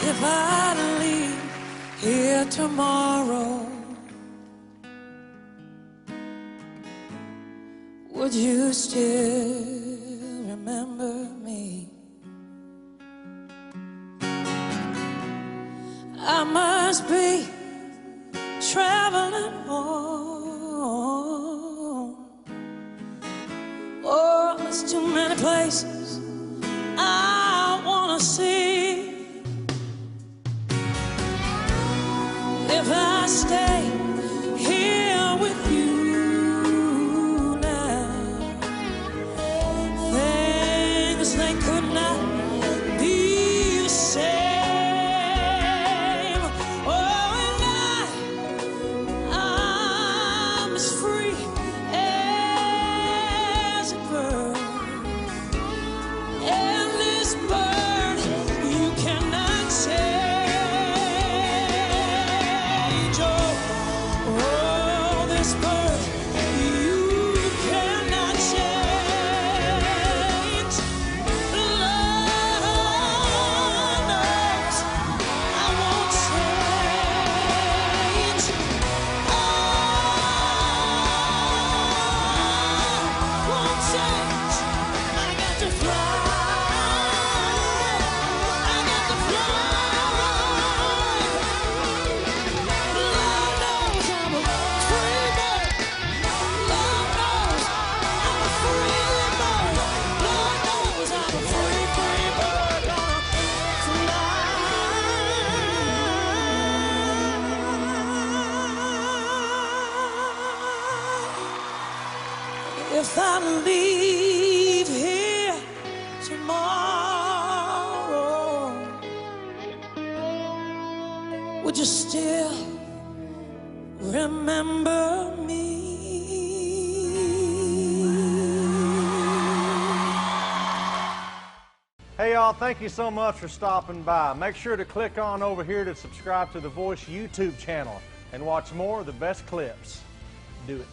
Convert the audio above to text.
If I leave here tomorrow, would you still remember me? I must be traveling home. Oh, there's too many places I wanna see. If I stay here with you now, things they could not be the same. Oh, and I'm as free as a bird, and this bird you cannot change. If I leave here tomorrow, would you still remember me? Hey y'all, thank you so much for stopping by. Make sure to click on over here to subscribe to The Voice YouTube channel and watch more of the best clips. Do it.